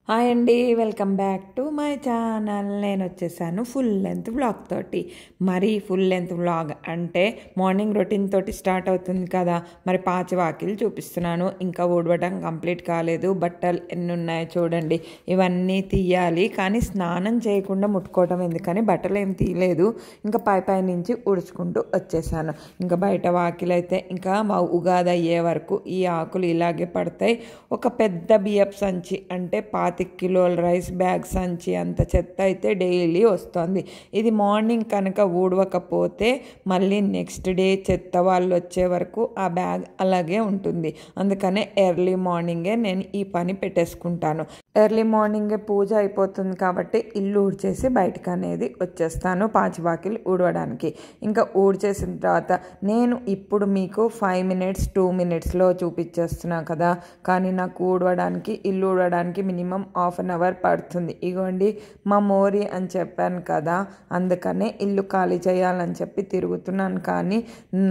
Hi అండి, welcome back to my channel. నేను వచ్చేసాను ఫుల్ లెంత్ వ్లాగ్ తోటి. మరి ఫుల్ లెంత్ వ్లాగ్ అంటే మార్నింగ్ రొటీన్ తోటి స్టార్ట్ అవుతుంది కదా. మరి పాచివాకిలు చూపిస్తున్నాను. ఇంకా ఊడవడం కంప్లీట్ కాలేదు. బట్టలు ఎన్ని ఉన్నాయో చూడండి. ఇవన్నీ తీయాలి, కానీ స్నానం చేయకుండా ముట్టుకోవడం ఎందుకని బట్టలు ఏం తీయలేదు. ఇంకా పై నుంచి ఉడుచుకుంటూ వచ్చేసాను. ఇంకా బయట వాకిలు అయితే ఇంకా ఉగాది అయ్యే వరకు ఈ ఆకులు ఇలాగే పడతాయి. ఒక పెద్ద బియ్యపు సంచి అంటే 25 కిలోల రైస్ బ్యాగ్ సంచి అంత చెత్త అయితే డైలీ వస్తుంది. ఇది మార్నింగ్ కనుక ఊడవకపోతే మళ్ళీ నెక్స్ట్ డే చెత్త వాళ్ళు వచ్చే వరకు ఆ బ్యాగ్ అలాగే ఉంటుంది. అందుకనే ఎర్లీ మార్నింగే నేను ఈ పని పెట్టేసుకుంటాను. ఎర్లీ మార్నింగే పూజ అయిపోతుంది కాబట్టి ఇల్లు ఊడ్చేసి బయటకు అనేది వచ్చేస్తాను పాచివాకిలు ఊడవడానికి. ఇంకా ఊడ్చేసిన తర్వాత నేను ఇప్పుడు మీకు 5 మినిట్స్ 2 మినిట్స్లో చూపించేస్తున్నా కదా, కానీ నాకు ఊడవడానికి ఇల్లు ఊడవడానికి మినిమం ½ అన్ అవర్ పడుతుంది. ఇగోండి మా మోరి అని చెప్పాను కదా, అందుకనే ఇల్లు ఖాళీ చేయాలని చెప్పి తిరుగుతున్నాను. కానీ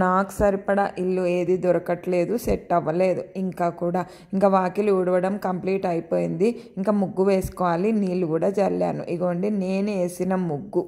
నాకు సరిపడా ఇల్లు ఏది దొరకట్లేదు, సెట్ అవ్వలేదు. ఇంకా వాకిలి ఊడవడం కంప్లీట్ అయిపోయింది. ఇంకా ముగ్గు వేసుకోవాలి. నీళ్ళు కూడా జల్లాను. ఇగోండి నేను వేసిన ముగ్గు.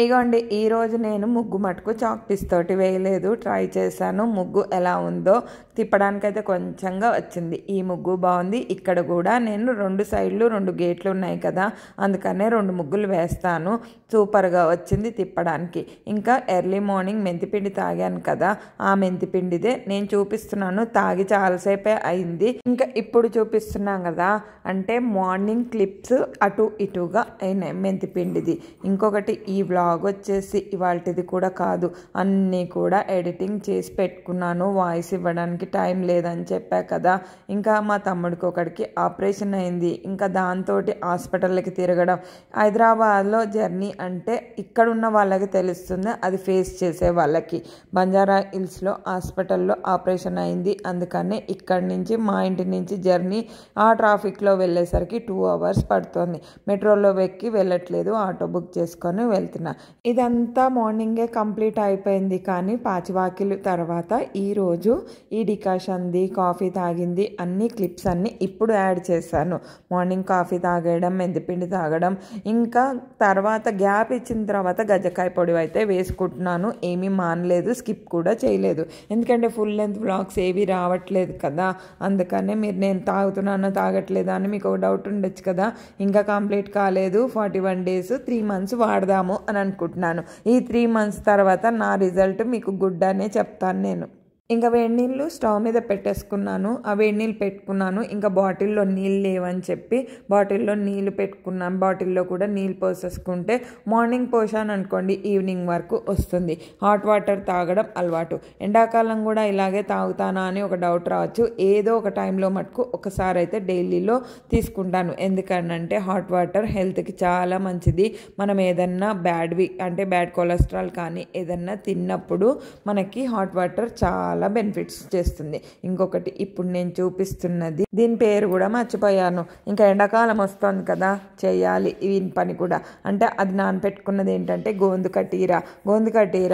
ఇగోండి ఈరోజు నేను ముగ్గు మటుకు చాక్ పీస్ తోటి వేయలేదు, ట్రై చేశాను. ముగ్గు ఎలా ఉందో తిప్పడానికైతే కొంచెంగా వచ్చింది. ఈ ముగ్గు బాగుంది. ఇక్కడ కూడా నేను 2 సైడ్లు 2 గేట్లు ఉన్నాయి కదా, అందుకనే 2 ముగ్గులు వేస్తాను. సూపర్గా వచ్చింది తిప్పడానికి. ఇంకా ఎర్లీ మార్నింగ్ మెంతిపిండి తాగాను కదా, ఆ మెంతిపిండిదే నేను చూపిస్తున్నాను. తాగి చాలాసేపే అయింది. ఇంకా ఇప్పుడు చూపిస్తున్నాం కదా, అంటే మార్నింగ్ క్లిప్స్ అటు ఇటుగా అయినాయి మెంతిపిండిది. ఇంకొకటి ఈ వ్లాగ్ వచ్చేసి ఇవాళది కూడా కాదు, అన్నీ కూడా ఎడిటింగ్ చేసి పెట్టుకున్నాను. వాయిస్ ఇవ్వడానికి టైం లేదని చెప్పా కదా. ఇంకా మా తమ్ముడికి ఒకడికి ఆపరేషన్ అయింది. ఇంకా దాంతో హాస్పిటల్కి తిరగడం. హైదరాబాద్లో జర్నీ అంటే ఇక్కడ ఉన్న వాళ్ళకి తెలుస్తుంది, అది ఫేస్ చేసే వాళ్ళకి. బంజారా హిల్స్లో హాస్పిటల్లో ఆపరేషన్ అయింది. అందుకనే ఇక్కడి నుంచి మా ఇంటి నుంచి జర్నీ ఆ ట్రాఫిక్లో వెళ్ళేసరికి 2 అవర్స్ పడుతుంది. మెట్రోలో ఎక్కి వెళ్ళట్లేదు, ఆటో బుక్ చేసుకొని వెళ్తున్నా. ఇదంతా మార్నింగే కంప్లీట్ అయిపోయింది. కానీ పాచివాకిలు తర్వాత ఈరోజు ఈ డికాషన్ది, కాఫీ తాగింది అన్ని క్లిప్స్ అన్నీ ఇప్పుడు యాడ్ చేశాను. మార్నింగ్ కాఫీ తాగడం, మెంతిపిండి తాగడం, ఇంకా తర్వాత గ్యాప్ ఇచ్చిన తర్వాత గజ్జకాయ పొడి అయితే వేసుకుంటున్నాను. ఏమీ మానలేదు, స్కిప్ కూడా చేయలేదు. ఎందుకంటే ఫుల్ లెంత్ వ్లాగ్స్ ఏవి రావట్లేదు కదా, అందుకనే మీరు నేను తాగుతున్నానో తాగట్లేదా అని మీకు ఒక డౌట్ ఉండొచ్చు కదా. ఇంకా కంప్లీట్ కాలేదు. 41 డేస్ 3 మంత్స్ వాడదాము అని అనుకుంటున్నాను. ఈ 3 మంత్స్ తర్వాత నా రిజల్ట్ మీకు గుడ్ అనే చెప్తాను నేను. ఇంకా వేడి నీళ్ళు స్టవ్ మీద పెట్టేసుకున్నాను. ఆ వేడి నీళ్ళు పెట్టుకున్నాను. ఇంకా బాటిల్లో నీళ్ళు లేవని చెప్పి బాటిల్లో నీళ్ళు పెట్టుకున్నాను. బాటిల్లో కూడా నీళ్ళు పోసేసుకుంటే మార్నింగ్ పోసాను అనుకోండి ఈవినింగ్ వరకు వస్తుంది. హాట్ వాటర్ తాగడం అలవాటు. ఎండాకాలం కూడా ఇలాగే తాగుతానా అని ఒక డౌట్ రావచ్చు. ఏదో ఒక టైంలో మటుకు ఒకసారి అయితే డైలీలో తీసుకుంటాను. ఎందుకనంటే హాట్ వాటర్ హెల్త్కి చాలా మంచిది. మనం ఏదన్నా బ్యాడ్ కొలెస్ట్రాల్ కానీ ఏదన్నా తిన్నప్పుడు మనకి హాట్ వాటర్ చాలా బెనిఫిట్స్ చేస్తుంది. ఇంకొకటి ఇప్పుడు నేను చూపిస్తున్నది, దీని పేరు కూడా మర్చిపోయాను. ఇంకా ఎండాకాలం వస్తుంది కదా, చేయాలి ఈ పని కూడా. అంటే అది నానపెట్టుకున్నది ఏంటంటే గోందుకటీర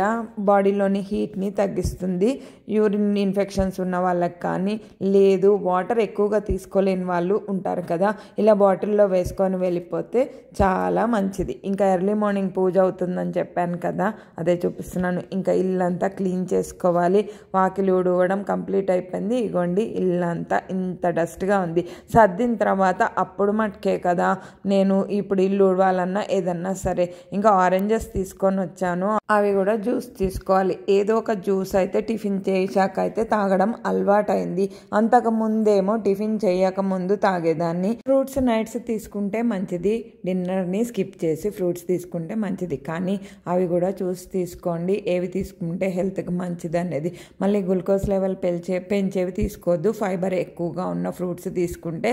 బాడీలోని హీట్ని తగ్గిస్తుంది. యూరిన్ ఇన్ఫెక్షన్స్ ఉన్న వాళ్ళకి కానీ, లేదు వాటర్ ఎక్కువగా తీసుకోలేని వాళ్ళు ఉంటారు కదా, ఇలా బాటిల్లో వేసుకొని వెళ్ళిపోతే చాలా మంచిది. ఇంకా ఎర్లీ మార్నింగ్ పూజ అవుతుందని చెప్పాను కదా, అదే చూపిస్తున్నాను. ఇంకా ఇల్లంతా క్లీన్ చేసుకోవాలి. వాకిలి ఊడవడం కంప్లీట్ అయిపోయింది. ఇగోండి ఇల్లంతా ఇంత డస్ట్గా ఉంది. సర్దిన తర్వాత అప్పుడు మటుకే కదా నేను ఇప్పుడు ఇల్లు ఊడవాలన్నా ఏదన్నా సరే. ఇంకా ఆరెంజెస్ తీసుకొని వచ్చాను, అవి కూడా జ్యూస్ తీసుకోవాలి. ఏదో ఒక జ్యూస్ అయితే టిఫిన్ చేశాక అయితే తాగడం అలవాటైంది. అంతకు ముందేమో టిఫిన్ చేయక ముందు తాగేదాన్ని. ఫ్రూట్స్ నైట్స్ తీసుకుంటే మంచిది, డిన్నర్ని స్కిప్ చేసి ఫ్రూట్స్ తీసుకుంటే మంచిది. కానీ అవి కూడా చూసి తీసుకోండి, ఏవి తీసుకుంటే హెల్త్కి మంచిది అనేది. మళ్ళీ గ్లూకోజ్ లెవెల్ పెంచేవి తీసుకోవద్దు. ఫైబర్ ఎక్కువగా ఉన్న ఫ్రూట్స్ తీసుకుంటే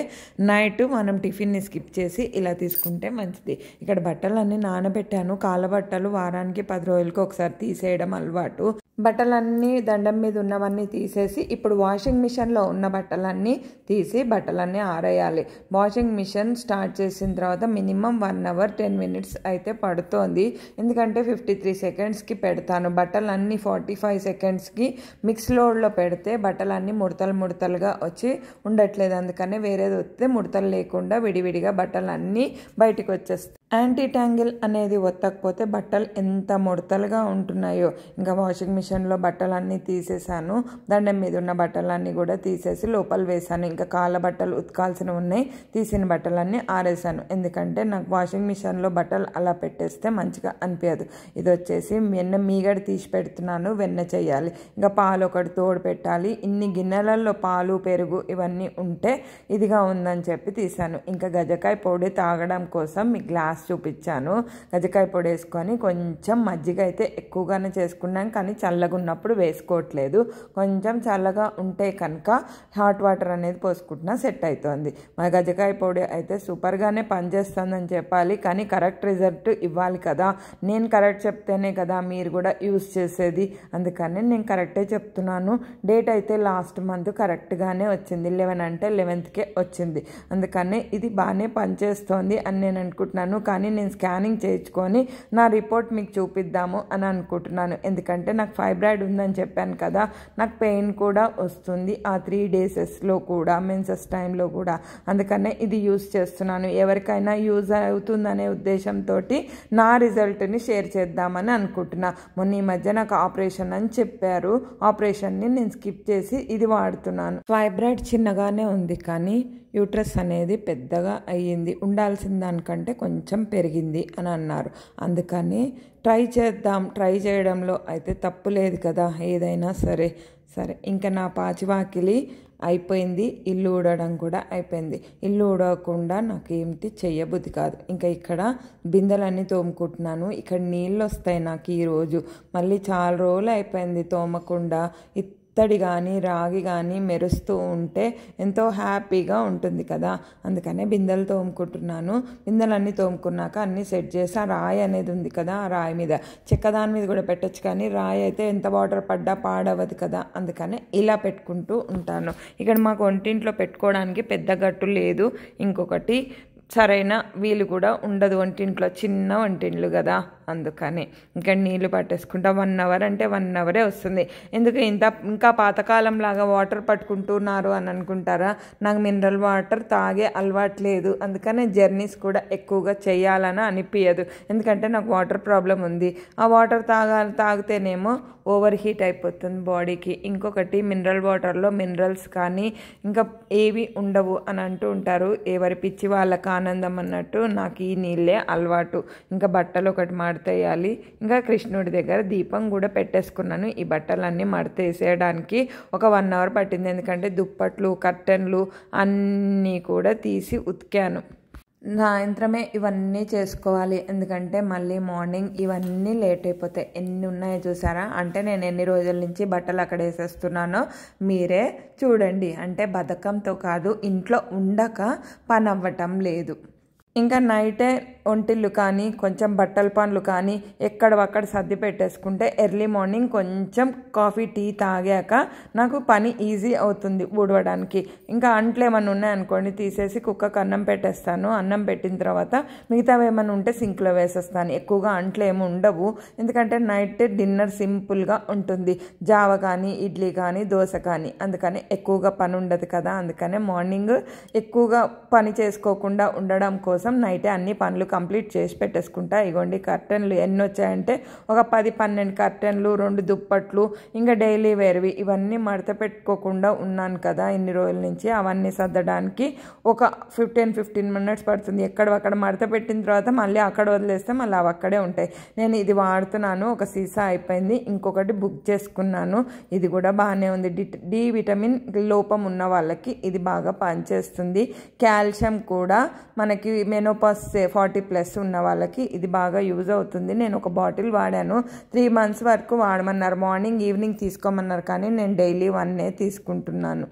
నైట్ మనం టిఫిన్ని స్కిప్ చేసి ఇలా తీసుకుంటే మంచిది. ఇక్కడ బట్టలన్నీ నానబెట్టాను. కాళ్ళ బట్టలు వారానికి 10 రోజులకి ఒకసారి తీసేయడం అలవాటు. బట్టలన్నీ దండం మీద ఉన్నవన్నీ తీసేసి ఇప్పుడు వాషింగ్ మిషన్లో ఉన్న బట్టలన్నీ తీసి బట్టలన్నీ ఆరేయాలి. వాషింగ్ మిషన్ స్టార్ట్ చేసిన తర్వాత మినిమం 1 అవర్ 10 మినిట్స్ అయితే పడుతోంది. ఎందుకంటే 53 సెకండ్స్కి పెడతాను. బట్టలన్నీ 45 సెకండ్స్కి మిక్స్ లోడ్లో పెడితే బట్టలన్నీ ముడతలుగా వచ్చి ఉండట్లేదు. అందుకనే వేరేది వస్తే ముడతలు లేకుండా విడివిడిగా బట్టలన్నీ బయటికి వచ్చేస్తాయి. యాంటీ ట్యాంగిల్ అనేది ఒత్తకపోతే బట్టలు ఎంత ముడతలుగా ఉంటున్నాయో. ఇంకా వాషింగ్ మిషన్లో బట్టలన్నీ తీసేసాను. దండం మీద ఉన్న బట్టలన్నీ కూడా తీసేసి లోపల వేసాను. ఇంకా కాళ్ళ బట్టలు ఉతకాల్సినవి ఉన్నాయి, తీసిన బట్టలన్నీ ఆరేసాను. ఎందుకంటే నాకు వాషింగ్ మిషన్లో బట్టలు అలా పెట్టేస్తే మంచిగా అనిపించదు. ఇది వచ్చేసి వెన్న మీగడ తీసి పెడుతున్నాను, వెన్న చేయాలి. ఇంకా పాలు ఒకటి తోడు పెట్టాలి. ఇన్ని గిన్నెలలో పాలు పెరుగు ఇవన్నీ ఉంటే ఇదిగా ఉందని చెప్పి తీసాను. ఇంకా గజకాయ పొడి తాగడం కోసం మీ గ్లాస్ చూపించాను. గజకాయ పొడి వేసుకొని కొంచెం మజ్జిగ అయితే ఎక్కువగానే చేసుకున్నాం, కానీ చల్లగా ఉన్నప్పుడు వేసుకోవట్లేదు. కొంచెం చల్లగా ఉంటే కనుక హాట్ వాటర్ అనేది పోసుకుంటున్నా సెట్ అవుతుంది. మా గజకాయ పొడి అయితే సూపర్గానే పనిచేస్తుందని చెప్పాలి, కానీ కరెక్ట్ రిజల్ట్ ఇవ్వాలి కదా. నేను కరెక్ట్ చెప్తేనే కదా మీరు కూడా యూస్ చేసేది. అందుకని నేను కరెక్టే చెప్తున్నాను. డేట్ అయితే లాస్ట్ మంత్ కరెక్ట్గానే వచ్చింది. 11 అంటే 11కే వచ్చింది. అందుకని ఇది బాగానే పనిచేస్తోంది అని నేను అనుకుంటున్నాను. కానీ నేను స్కానింగ్ చేయించుకొని నా రిపోర్ట్ మీకు చూపిద్దాము అని అనుకుంటున్నాను. ఎందుకంటే నాకు ఫైబ్రాయిడ్ ఉందని చెప్పాను కదా, నాకు పెయిన్ కూడా వస్తుంది ఆ 3 డేసెస్లో కూడా, మెన్సెస్ టైంలో కూడా. అందుకనే ఇది యూజ్ చేస్తున్నాను. ఎవరికైనా యూజ్ అవుతుందనే ఉద్దేశంతో నా రిజల్ట్ని షేర్ చేద్దామని అనుకుంటున్నా. మొన్న ఈ మధ్య నాకు ఆపరేషన్ అని చెప్పారు. ఆపరేషన్ని నేను స్కిప్ చేసి ఇది వాడుతున్నాను. ఫైబ్రాయిడ్ చిన్నగానే ఉంది, కానీ యూట్రస్ అనేది పెద్దగా అయ్యింది. ఉండాల్సిన దానికంటే కొంచెం పెరిగింది అని అన్నారు. అందుకని ట్రై చేయడంలో అయితే తప్పు లేదు కదా, ఏదైనా సరే. ఇంకా నా పాచివాకిలి అయిపోయింది, ఇల్లు ఊడడం కూడా అయిపోయింది. ఇల్లు ఊడకుండా నాకు ఏమిటి చెయ్యబుద్ధి కాదు. ఇంకా ఇక్కడ బిందెలన్నీ తోముకుంటున్నాను. ఇక్కడ నీళ్ళు వస్తాయి నాకు ఈరోజు. మళ్ళీ చాలా రోజులు అయిపోయింది తోమకుండా. ఇత్తడి కానీ రాగి కానీ మెరుస్తూ ఉంటే ఎంతో హ్యాపీగా ఉంటుంది కదా. అందుకనే బిందెలు తోముకుంటున్నాను. బిందెలన్నీ తోముకున్నాక అన్నీ సెట్ చేసి ఆ రాయి అనేది ఉంది కదా, ఆ రాయి మీద చెక్కదాని మీద కూడా పెట్టచ్చు, కానీ రాయి అయితే ఎంత వాటర్ పడ్డా పాడవదు కదా. అందుకనే ఇలా పెట్టుకుంటూ ఉంటాను. ఇక్కడ మాకు వంటింట్లో పెట్టుకోవడానికి పెద్ద గట్టు లేదు. ఇంకొకటి సరైన వీలు కూడా ఉండదు వంటింట్లో, చిన్న వంటింట్లు కదా. అందుకని ఇంకా నీళ్ళు పట్టేసుకుంటా. 1 అవర్ అంటే 1 అవరే వస్తుంది. ఎందుకు ఇంకా పాతకాలం లాగా వాటర్ పట్టుకుంటున్నారు అని అనుకుంటారా? నాకు మినరల్ వాటర్ తాగే అలవాటు లేదు. అందుకనే జర్నీస్ కూడా ఎక్కువగా చేయాలని అనిపించదు. ఎందుకంటే నాకు వాటర్ ప్రాబ్లం ఉంది. ఆ వాటర్ తాగితేనేమో ఓవర్ హీట్ అయిపోతుంది బాడీకి. ఇంకొకటి మినరల్ వాటర్లో మినరల్స్ కానీ ఇంకా ఏవి ఉండవు అని అంటూ ఉంటారు. ఎవరి పిచ్చి వాళ్ళకి ఆనందం అన్నట్టు నాకు ఈ నీళ్ళే అలవాటు. ఇంకా బట్టలు ఒకటి మడతేయాలి. ఇంకా కృష్ణుడి దగ్గర దీపం కూడా పెట్టేసుకున్నాను. ఈ బట్టలన్నీ మడతేసేయడానికి ఒక 1 అవర్ పట్టింది. ఎందుకంటే దుప్పట్లు కర్టెన్లు అన్నీ కూడా తీసి ఉతికాను. సాయంత్రమే ఇవన్నీ చేసుకోవాలి. ఎందుకంటే మళ్ళీ మార్నింగ్ ఇవన్నీ లేట్ అయిపోతాయి. ఎన్ని ఉన్నాయో చూసారా? అంటే నేను ఎన్ని రోజుల నుంచి బట్టలు అక్కడ వేసేస్తున్నానో మీరే చూడండి. అంటే బద్ధకంతో కాదు, ఇంట్లో ఉండక పని అవ్వటం లేదు. ఇంకా నైటే ఒంటిళ్ళు కానీ కొంచెం బట్టల పనులు కానీ ఎక్కడవక్కడ సర్ది పెట్టేసుకుంటే ఎర్లీ మార్నింగ్ కొంచెం కాఫీ టీ తాగాక నాకు పని ఈజీ అవుతుంది ఊడవడానికి. ఇంకా అంట్లు ఏమైనా ఉన్నాయనుకోండి తీసేసి కుక్కకు అన్నం పెట్టేస్తాను. అన్నం పెట్టిన తర్వాత మిగతావి ఏమైనా ఉంటే సింక్లో వేసేస్తాను. ఎక్కువగా అంట్లు ఏమి ఉండవు, ఎందుకంటే నైట్ డిన్నర్ సింపుల్గా ఉంటుంది. జావ కానీ ఇడ్లీ కానీ దోశ కానీ. అందుకని ఎక్కువగా పని ఉండదు కదా. అందుకనే మార్నింగ్ ఎక్కువగా పని చేసుకోకుండా ఉండడం కోసం నైటే అన్ని పనులు కంప్లీట్ చేసి పెట్టేసుకుంటా. ఇగోండి కర్టెన్లు ఎన్ని వచ్చాయంటే ఒక 10-12 కర్టెన్లు, 2 దుప్పట్లు, ఇంకా డైలీ వేర్వి ఇవన్నీ మడత పెట్టుకోకుండా ఉన్నాను కదా ఇన్ని రోజుల నుంచి. అవన్నీ సర్దడానికి ఒక 15 మినిట్స్ పడుతుంది. ఎక్కడక్కడ మడత పెట్టిన తర్వాత మళ్ళీ అక్కడ వదిలేస్తే మళ్ళీ అవి అక్కడే ఉంటాయి. నేను ఇది వాడుతున్నాను. ఒక సీసా అయిపోయింది. ఇంకొకటి బుక్ చేసుకున్నాను. ఇది కూడా బాగానే ఉంది. డి విటమిన్ లోపం ఉన్న వాళ్ళకి ఇది బాగా పనిచేస్తుంది. కాల్షియం కూడా మనకి మెనోపాస్ 40+ ఉన్న వాళ్ళకి ఇది బాగా యూజ్ అవుతుంది. నేను ఒక బాటిల్ వాడాను. 3 మంత్స్ వరకు వాడమన్నారు. మార్నింగ్ ఈవినింగ్ తీసుకోమన్నారు, కానీ నేను డైలీ 1 తీసుకుంటున్నాను.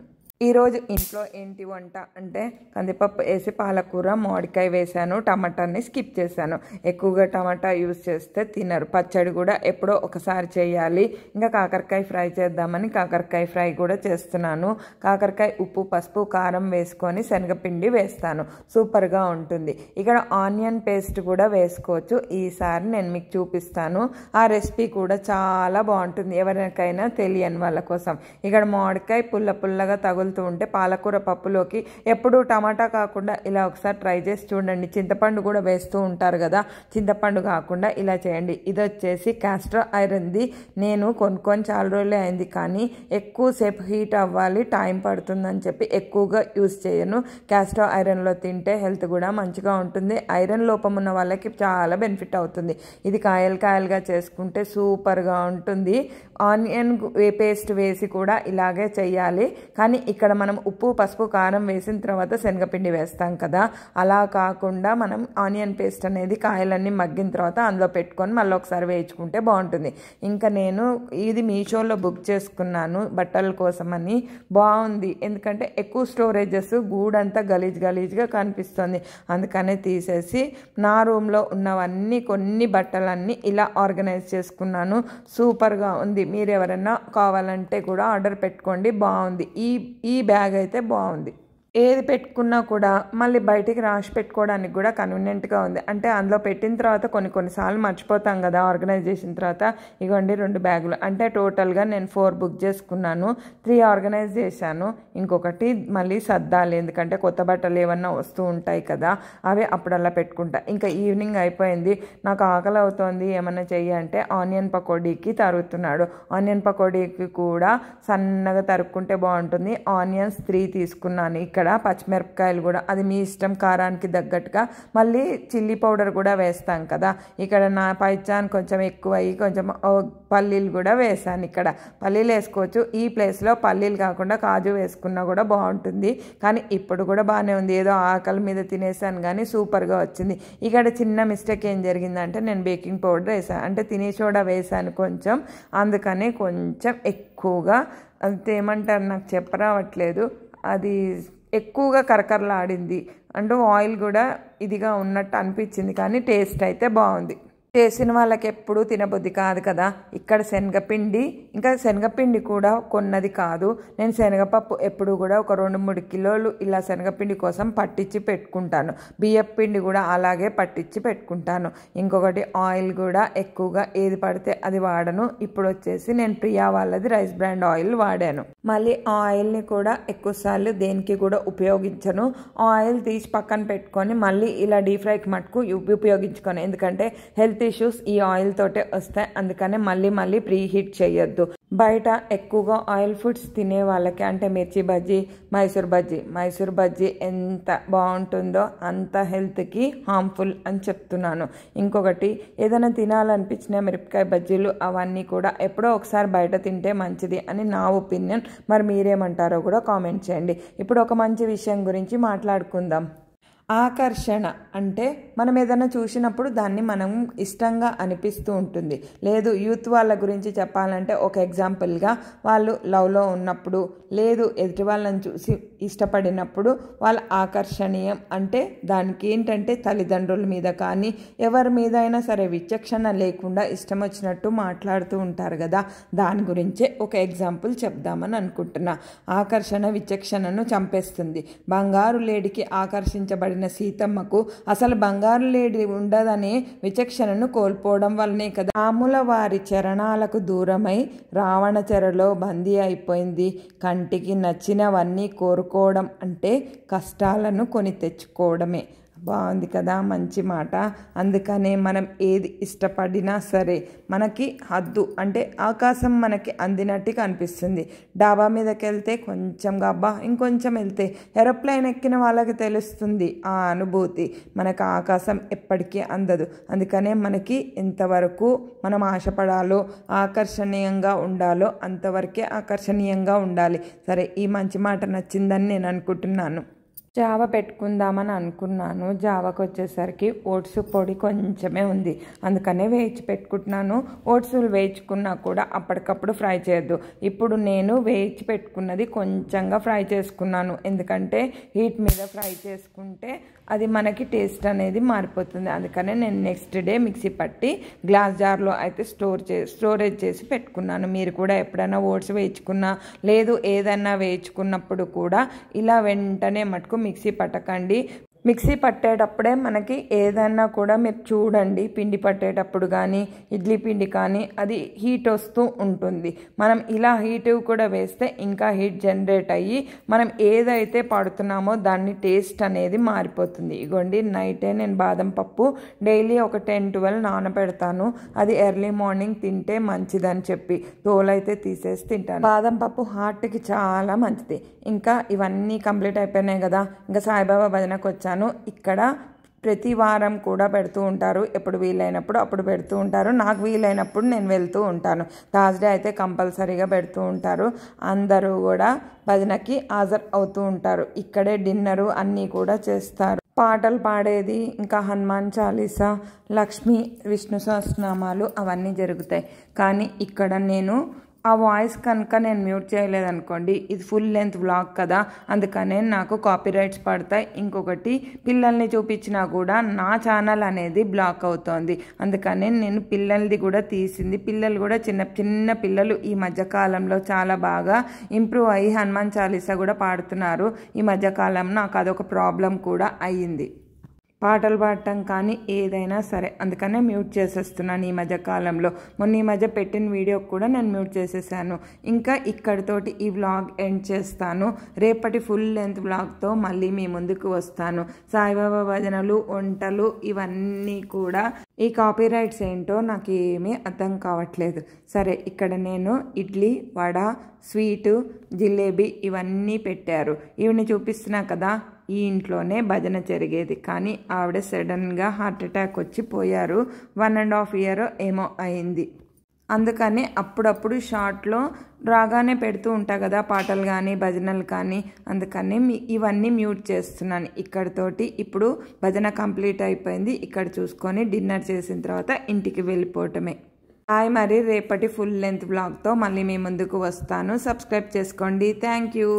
ఈరోజు ఇంట్లో ఏంటి వంట అంటే కందిపప్పు వేసి పాలకూర మామిడికాయ వేసాను, టమాటాని స్కిప్ చేశాను. ఎక్కువగా టమాటా యూజ్ చేస్తే తినరు. పచ్చడి కూడా ఎప్పుడో ఒకసారి చేయాలి. ఇంకా కాకరకాయ ఫ్రై చేద్దామని కాకరకాయ ఫ్రై కూడా చేస్తున్నాను. కాకరకాయ ఉప్పు పసుపు కారం వేసుకొని శనగపిండి వేస్తాను, సూపర్గా ఉంటుంది. ఇక్కడ ఆనియన్ పేస్ట్ కూడా వేసుకోవచ్చు. ఈసారి నేను మీకు చూపిస్తాను. ఆ రెసిపీ కూడా చాలా బాగుంటుంది ఎవరికైనా తెలియని వాళ్ళ కోసం. ఇక్కడ మామిడికాయ పుల్ల పుల్లగా తగులుతూ ఉంటే పాలకూర పప్పులోకి ఎప్పుడు టమాటా కాకుండా ఇలా ఒకసారి ట్రై చేసి చూడండి. చింతపండు కూడా వేస్తూ ఉంటారు కదా, చింతపండు కాకుండా ఇలా చేయండి. ఇది వచ్చేసి క్యాస్టర్ ఐరన్ది. నేను కొనుక్కొని చాలా రోజులే అయింది, కానీ ఎక్కువసేపు హీట్ అవ్వాలి, టైం పడుతుందని చెప్పి ఎక్కువగా యూజ్ చేయను. క్యాస్టర్ ఐరన్లో తింటే హెల్త్ కూడా మంచిగా ఉంటుంది. ఐరన్ లోపం ఉన్న వాళ్ళకి చాలా బెనిఫిట్ అవుతుంది. ఇది కాయలు కాయలుగా చేసుకుంటే సూపర్గా ఉంటుంది. ఆనియన్ పేస్ట్ వేసి కూడా ఇలాగే చేయాలి, కానీ ఇక్కడ మనం ఉప్పు పసుపు కారం వేసిన తర్వాత శనగపిండి వేస్తాం కదా, అలా కాకుండా మనం ఆనియన్ పేస్ట్ అనేది కాయలన్నీ మగ్గిన తర్వాత అందులో పెట్టుకొని మళ్ళీ ఒకసారి వేయించుకుంటే బాగుంటుంది. ఇంకా నేను ఇది మీషోలో బుక్ చేసుకున్నాను బట్టల కోసమని. బాగుంది, ఎందుకంటే ఎక్కువ స్టోరేజెస్ గూడంతా గలీజ్గా కనిపిస్తుంది. అందుకనే తీసేసి నా రూమ్లో ఉన్నవన్నీ కొన్ని బట్టలన్నీ ఇలా ఆర్గనైజ్ చేసుకున్నాను. సూపర్గా ఉంది. మీరు ఎవరైనా కావాలంటే కూడా ఆర్డర్ పెట్టుకోండి, బాగుంది. ఈ బ్యాగ్ అయితే బాగుంది. ఏది పెట్టుకున్నా కూడా మళ్ళీ బయటికి రాసి పెట్టుకోవడానికి కూడా కన్వీనియంట్గా ఉంది. అంటే అందులో పెట్టిన తర్వాత కొన్నిసార్లు మర్చిపోతాం కదా ఆర్గనైజ్ చేసిన తర్వాత. ఇగోండి 2 బ్యాగులు, అంటే టోటల్గా నేను 4 బుక్ చేసుకున్నాను. 3 ఆర్గనైజ్ చేశాను, ఇంకొకటి మళ్ళీ సర్దాలి, ఎందుకంటే కొత్త బట్టలు ఏమన్నా వస్తూ ఉంటాయి కదా, అవి అప్పుడల్లా పెట్టుకుంటా. ఇంకా ఈవినింగ్ అయిపోయింది, నాకు ఆకలి అవుతోంది, ఏమన్నా చెయ్యి అంటే ఆనియన్ పకోడీకి తరుగుతున్నాడు. ఆనియన్ పకోడీకి కూడా సన్నగా తరుక్కుంటే బాగుంటుంది. ఆనియన్స్ 3 తీసుకున్నాను. ఇక్కడ పచ్చిమిరపకాయలు కూడా అది మీ ఇష్టం, కారానికి తగ్గట్టుగా. మళ్ళీ చిల్లీ పౌడర్ కూడా వేస్తాం కదా. ఇక్కడ నా పైచాన్ కొంచెం ఎక్కువ అయ్యి కొంచెం పల్లీలు కూడా వేసాను. ఇక్కడ పల్లీలు వేసుకోవచ్చు, ఈ ప్లేస్లో పల్లీలు కాకుండా కాజు వేసుకున్నా కూడా బాగుంటుంది. కానీ ఇప్పుడు కూడా బాగానే ఉంది, ఏదో ఆకలి మీద తినేసాను కానీ సూపర్గా వచ్చింది. ఇక్కడ చిన్న మిస్టేక్ ఏం జరిగిందంటే నేను బేకింగ్ పౌడర్ వేసాను, అంటే తినే సోడా వేసాను కొంచెం, అందుకని కొంచెం ఎక్కువగా అంతేమంటారు నాకు చెప్పరావట్లేదు, అది ఎక్కువగా కరకరలాడింది. అంటే ఆయిల్ కూడా ఇదిగా ఉన్నట్టు అనిపించింది, కానీ టేస్ట్ అయితే బాగుంది. చేసిన వాళ్ళకి ఎప్పుడూ తినబుద్ధి కాదు కదా. ఇక్కడ శనగపిండి, ఇంకా శనగపిండి కూడా కొన్నది కాదు, నేను శనగపప్పు ఎప్పుడు కూడా ఒక 2-3 కిలోలు ఇలా శనగపిండి కోసం పట్టించి పెట్టుకుంటాను. బియ్యపు పిండి కూడా అలాగే పట్టించి పెట్టుకుంటాను. ఇంకొకటి ఆయిల్ కూడా ఎక్కువగా ఏది పడితే అది వాడను. ఇప్పుడు వచ్చేసి నేను ప్రియా వాళ్ళది రైస్ బ్రాండ్ ఆయిల్ వాడాను. మళ్ళీ ఆయిల్ని కూడా ఎక్కువసార్లు దేనికి కూడా ఉపయోగించను. ఆయిల్ తీసి పక్కన పెట్టుకొని మళ్ళీ ఇలా డీప్ ఫ్రైకి మటుకు ఉపయోగించుకోను, ఎందుకంటే హెల్త్ ఇష్యూస్ ఈ ఆయిల్ తోటే వస్తాయి. అందుకనే మళ్ళీ ప్రీ హీట్ చేయొద్దు. బయట ఎక్కువగా ఆయిల్ ఫుడ్స్ తినే వాళ్ళకి, అంటే మిర్చి బజ్జీ, మైసూర్ బజ్జీ ఎంత బాగుంటుందో అంత హెల్త్కి హార్మ్ఫుల్ అని చెప్తున్నాను. ఇంకొకటి ఏదైనా తినాలనిపించిన మిరపకాయ బజ్జీలు అవన్నీ కూడా ఎప్పుడో ఒకసారి బయట తింటే మంచిది అని నా ఒపీనియన్. మరి మీరేమంటారో కూడా కామెంట్ చేయండి. ఇప్పుడు ఒక మంచి విషయం గురించి మాట్లాడుకుందాం. ఆకర్షణ అంటే మనం ఏదైనా చూసినప్పుడు దాన్ని మనం ఇష్టంగా అనిపిస్తూ ఉంటుంది. లేదు యూత్ వాళ్ళ గురించి చెప్పాలంటే ఒక ఎగ్జాంపుల్గా వాళ్ళు లవ్లో ఉన్నప్పుడు, లేదు ఎదుటి వాళ్ళని చూసి ఇష్టపడినప్పుడు వాళ్ళ ఆకర్షణీయం అంటే దానికి ఏంటంటే తల్లిదండ్రుల మీద కానీ ఎవరి మీద అయినా సరే విచక్షణ లేకుండా ఇష్టం వచ్చినట్టు మాట్లాడుతూ ఉంటారు కదా. దాని గురించే ఒక ఎగ్జాంపుల్ చెప్దామని అనుకుంటున్నా. ఆకర్షణ విచక్షణను చంపేస్తుంది. బంగారు లేడికి ఆకర్షించబడిన సీతమ్మకు అసలు బంగారు లేడి ఉండదనే విచక్షణను కోల్పోవడం వల్లనే కదా రాముల వారి చరణాలకు దూరమై రావణ చెరలో బందీ అయిపోయింది. కంటికి నచ్చినవన్నీ కోరుకోవడం అంటే కష్టాలను కొని తెచ్చుకోవడమే. బాగుంది కదా, మంచి మాట. అందుకనే మనం ఏది ఇష్టపడినా సరే మనకి హద్దు, అంటే ఆకాశం మనకి అందినట్టు కనిపిస్తుంది. డాబా మీదకి వెళ్తే కొంచెం గబ్బా, ఇంకొంచెం వెళ్తే ఏరోప్లేన్ ఎక్కిన వాళ్ళకి తెలుస్తుంది ఆ అనుభూతి. మనకు ఆకాశం ఎప్పటికీ అందదు. అందుకనే మనకి ఎంతవరకు మనం ఆశపడాలో, ఆకర్షణీయంగా ఉండాలో అంతవరకే ఆకర్షణీయంగా ఉండాలి. సరే, ఈ మంచి మాట నచ్చిందని నేను అనుకుంటున్నాను. జావ పెట్టుకుందామని అనుకున్నాను. జావకు వచ్చేసరికి ఓట్స్ పొడి కొంచెమే ఉంది, అందుకనే వేయించి పెట్టుకుంటున్నాను. ఓట్స్ వేయించుకున్నా కూడా అప్పటికప్పుడు ఫ్రై చేయొద్దు. ఇప్పుడు నేను వేయించి పెట్టుకున్నది కొంచెంగా ఫ్రై చేసుకున్నాను, ఎందుకంటే హీట్ మీద ఫ్రై చేసుకుంటే అది మనకి టేస్ట్ అనేది మారిపోతుంది. అందుకనే నేను నెక్స్ట్ డే మిక్సీ పట్టి గ్లాస్ జార్లో అయితే స్టోరేజ్ చేసి పెట్టుకున్నాను. మీరు కూడా ఎప్పుడైనా ఓట్స్ వేయించుకున్నా లేదు ఏదైనా వేయించుకున్నప్పుడు కూడా ఇలా వెంటనే మటుకు మిక్సీ పట్టకండి. మిక్సీ పట్టేటప్పుడే మనకి ఏదైనా కూడా మీరు చూడండి, పిండి పట్టేటప్పుడు కానీ ఇడ్లీ పిండి కానీ అది హీట్ వస్తూ ఉంటుంది. మనం ఇలా హీట్ కూడా వేస్తే ఇంకా హీట్ జనరేట్ అయ్యి మనం ఏదైతే పడుతున్నామో దాన్ని టేస్ట్ అనేది మారిపోతుంది. ఇగోండి నైటే నేను బాదం పప్పు డైలీ ఒక 10-12 నానబెడతాను. అది ఎర్లీ మార్నింగ్ తింటే మంచిదని చెప్పి తోలైతే తీసేసి తింటాను. బాదం పప్పు హార్ట్కి చాలా మంచిది. ఇంకా ఇవన్నీ కంప్లీట్ అయిపోయినాయి కదా, ఇంకా సాయిబాబా భజనకు వచ్చాను. ఇక్కడ ప్రతి వారం కూడా పెడుతూ ఉంటారు, ఎప్పుడు వీలైనప్పుడు అప్పుడు పెడుతూ ఉంటారు. నాకు వీలైనప్పుడు నేను వెళ్తూ ఉంటాను. థర్స్డే అయితే కంపల్సరీగా పెడుతూ ఉంటారు. అందరూ కూడా భజనకి హాజరు అవుతూ ఉంటారు. ఇక్కడే డిన్నరు అన్నీ కూడా చేస్తారు. పాటలు పాడేది, ఇంకా హనుమాన్ చాలీసా, లక్ష్మీ విష్ణు సహస్రనామాలు అవన్నీ జరుగుతాయి. కానీ ఇక్కడ నేను ఆ వాయిస్ కనుక నేను మ్యూట్ చేయలేదనుకోండి, ఇది ఫుల్ లెంత్ వ్లాగ్ కదా, అందుకనే నాకు కాపీరైట్స్ పడతాయి. ఇంకొకటి పిల్లల్ని చూపించినా కూడా నా ఛానల్ అనేది బ్లాక్ అవుతోంది. అందుకనే నేను పిల్లలది కూడా తీసింది. పిల్లలు కూడా చిన్న చిన్న పిల్లలు ఈ మధ్యకాలంలో చాలా బాగా ఇంప్రూవ్ అయ్యి హనుమాన్ చాలీసా కూడా పాడుతున్నారు. ఈ మధ్యకాలం నాకు అదొక ప్రాబ్లం కూడా అయ్యింది, పాటలు పాడటం కానీ ఏదైనా సరే. అందుకనే మ్యూట్ చేసేస్తున్నాను ఈ మధ్య కాలంలో. మొన్న ఈ మధ్య పెట్టిన వీడియో కూడా నేను మ్యూట్ చేసేసాను. ఇంకా ఇక్కడితోటి ఈ వ్లాగ్ ఎండ్ చేస్తాను. రేపటి ఫుల్ లెంత్ వ్లాగ్తో మళ్ళీ మీ ముందుకు వస్తాను. సాయిబాబా భజనలు, వంటలు ఇవన్నీ కూడా. ఈ కాపీరైట్స్ ఏంటో నాకు ఏమీ అర్థం కావట్లేదు. సరే, ఇక్కడ నేను ఇడ్లీ, వడ, స్వీటు, జిలేబీ ఇవన్నీ పెట్టారు. ఇవన్నీ చూపిస్తున్నా కదా, ఈ ఇంట్లోనే భజన జరిగేది. కానీ ఆవిడ సడన్గా హార్ట్ అటాక్ వచ్చి పోయారు. 1.5 year ఏమో అయింది. అందుకని అప్పుడప్పుడు షార్ట్లో రాగానే పెడుతూ ఉంటా కదా పాటలు కానీ భజనలు కానీ, అందుకని ఇవన్నీ మ్యూట్ చేస్తున్నాను ఇక్కడితోటి. ఇప్పుడు భజన కంప్లీట్ అయిపోయింది. ఇక్కడ చూసుకొని డిన్నర్ చేసిన తర్వాత ఇంటికి వెళ్ళిపోవటమే. మరి రేపటి ఫుల్ లెంత్ వ్లాగ్తో మళ్ళీ మీ ముందుకు వస్తాను. సబ్స్క్రైబ్ చేసుకోండి. Thank you.